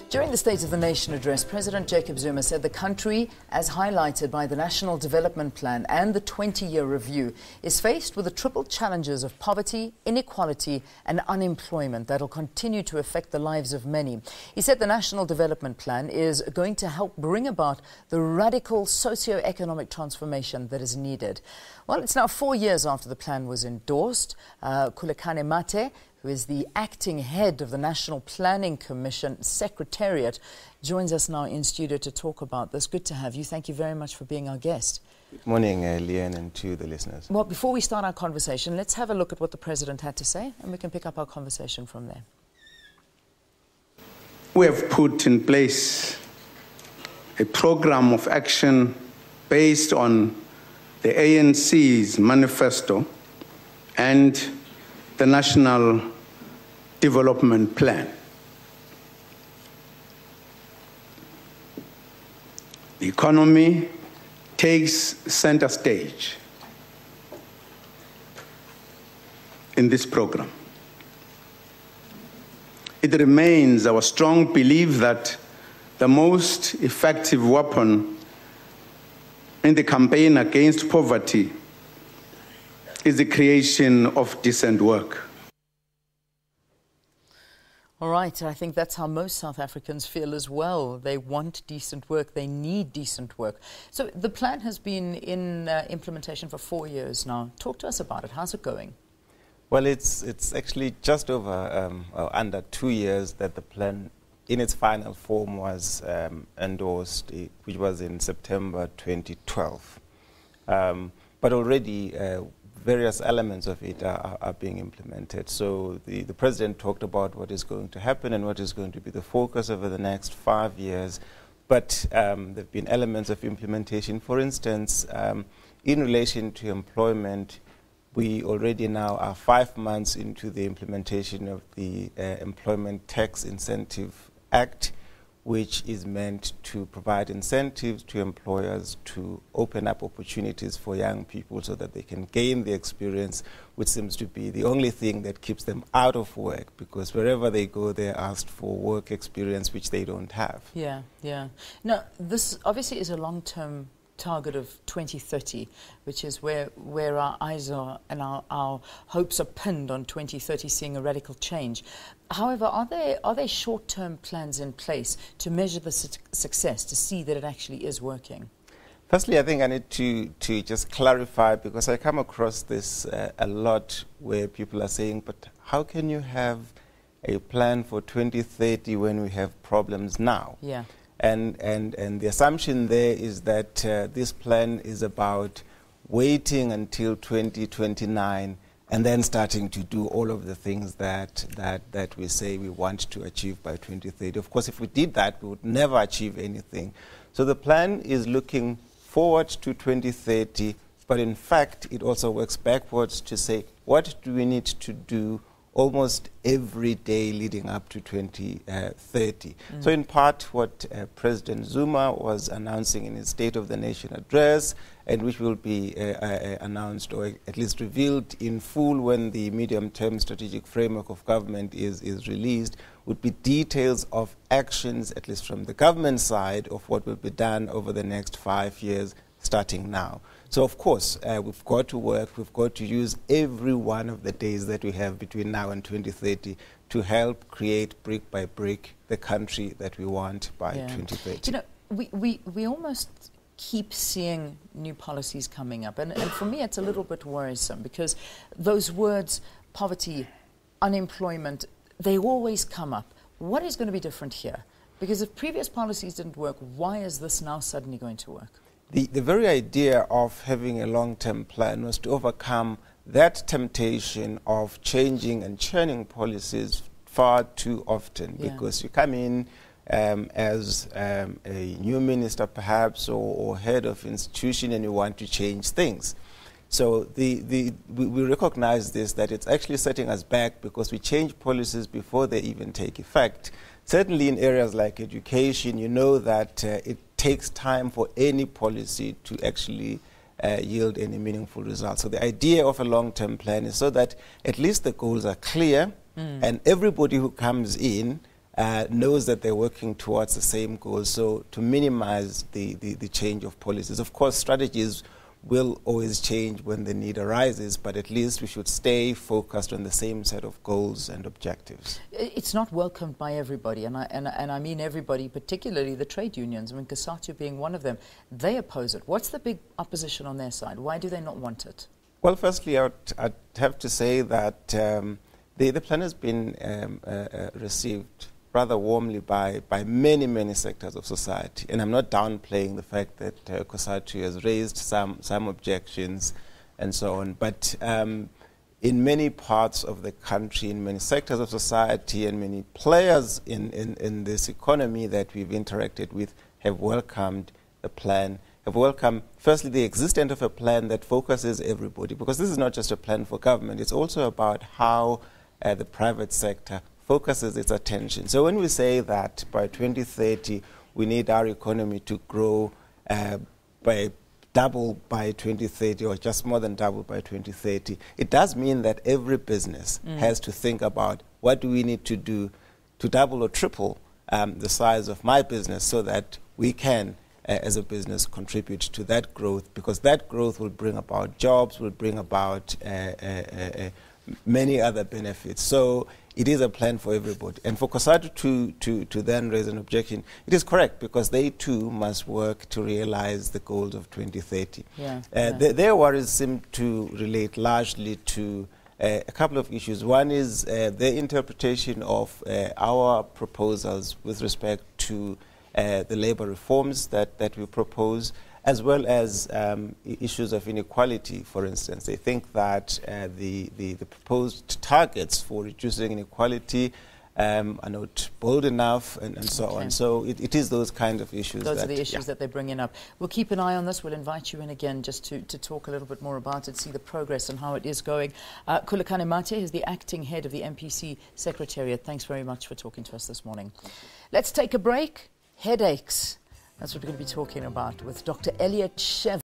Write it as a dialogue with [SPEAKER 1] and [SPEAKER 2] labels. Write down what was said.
[SPEAKER 1] During the State of the Nation address, President Jacob Zuma said the country, as highlighted by the National Development Plan and the 20-year review, is faced with the triple challenges of poverty, inequality and unemployment that will continue to affect the lives of many. He said the National Development Plan is going to help bring about the radical socio-economic transformation that is needed. Well, it's now 4 years after the plan was endorsed. Khulekani Mathe, who is the acting head of the National Planning Commission Secretariat, joins us now in studio to talk about this. Good to have you. Thank you very much for being our guest.
[SPEAKER 2] Good morning, Leanne, and to the listeners.
[SPEAKER 1] Well, before we start our conversation, let's have a look at what the President had to say, and we can pick up our conversation from there.
[SPEAKER 3] We have put in place a program of action based on the ANC's manifesto and the National Development Plan. The economy takes center stage in this program. It remains our strong belief that the most effective weapon in the campaign against poverty is the creation of decent work.
[SPEAKER 1] All right, I think that's how most South Africans feel as well. They want decent work, they need decent work. So the plan has been in implementation for 4 years now. Talk to us about it. How's it going?
[SPEAKER 2] Well, it's actually just over under 2 years that the plan in its final form was endorsed, which was in September 2012. But already various elements of it are being implemented. So the President talked about what is going to happen and what is going to be the focus over the next 5 years. But there have been elements of implementation. For instance, in relation to employment, we already now are 5 months into the implementation of the Employment Tax Incentive Act, which is meant to provide incentives to employers to open up opportunities for young people so that they can gain the experience, which seems to be the only thing that keeps them out of work, because wherever they go, they're asked for work experience, which they don't have.
[SPEAKER 1] Yeah, yeah. Now, this obviously is a long-term target of 2030, which is where our eyes are and our hopes are pinned on 2030, seeing a radical change. However, are there short-term plans in place to measure the success, to see that it actually is working?
[SPEAKER 2] Firstly, I think I need to just clarify, because I come across this a lot, where people are saying, but how can you have a plan for 2030 when we have problems now?
[SPEAKER 1] Yeah.
[SPEAKER 2] And the assumption there is that this plan is about waiting until 2029 and then starting to do all of the things that we say we want to achieve by 2030. Of course, if we did that, we would never achieve anything. So the plan is looking forward to 2030, but in fact, it also works backwards to say, what do we need to do almost every day leading up to 2030. So in part, what President Zuma was announcing in his State of the Nation address, and which will be announced or at least revealed in full when the medium-term strategic framework of government is released, would be details of actions, at least from the government side, of what will be done over the next 5 years, starting now. So, of course, we've got to work, we've got to use every one of the days that we have between now and 2030 to help create, brick by brick, the country that we want by 2030.
[SPEAKER 1] You know, we almost keep seeing new policies coming up. And for me, it's a little bit worrisome, because those words, poverty, unemployment, they always come up. What is going to be different here? Because if previous policies didn't work, why is this now suddenly going to work?
[SPEAKER 2] The very idea of having a long-term plan was to overcome that temptation of changing and churning policies far too often, because you come in as a new minister perhaps or head of institution and you want to change things. So we recognize this, that it's actually setting us back because we change policies before they even take effect. Certainly in areas like education, you know that it takes time for any policy to actually yield any meaningful results. So the idea of a long-term plan is so that at least the goals are clear and everybody who comes in knows that they're working towards the same goal. So to minimize the change of policies. Of course, strategies will always change when the need arises, but at least we should stay focused on the same set of goals and objectives.
[SPEAKER 1] It's not welcomed by everybody, and I mean everybody, particularly the trade unions. I mean, COSATU being one of them. They oppose it. What's the big opposition on their side? Why do they not want it?
[SPEAKER 2] Well, firstly, I'd have to say that the plan has been received rather warmly by many sectors of society. And I'm not downplaying the fact that COSATU has raised some objections and so on. But in many parts of the country, in many sectors of society and many players in this economy that we've interacted with have welcomed the plan, have welcomed, firstly, the existence of a plan that focuses everybody, because this is not just a plan for government, it's also about how the private sector focuses its attention. So when we say that by 2030 we need our economy to grow by double by 2030 or just more than double by 2030, it does mean that every business has to think about what do we need to do to double or triple the size of my business so that we can, as a business, contribute to that growth, because that growth will bring about jobs, will bring about many other benefits. So it is a plan for everybody. And for COSATU to then raise an objection, it is correct, because they too must work to realize the goals of 2030. Their worries seem to relate largely to a couple of issues. One is their interpretation of our proposals with respect to the labor reforms that we propose, as well as issues of inequality, for instance. They think that the proposed targets for reducing inequality are not bold enough and so on. So it is those kind of issues.
[SPEAKER 1] Those are the issues that they're bringing up. We'll keep an eye on this. We'll invite you in again just to talk a little bit more about it, see the progress and how it is going. Khulekani Mathe is the acting head of the NPC Secretariat. Thanks very much for talking to us this morning. Let's take a break. Headaches. That's what we're going to be talking about with Dr. Elliot Shev.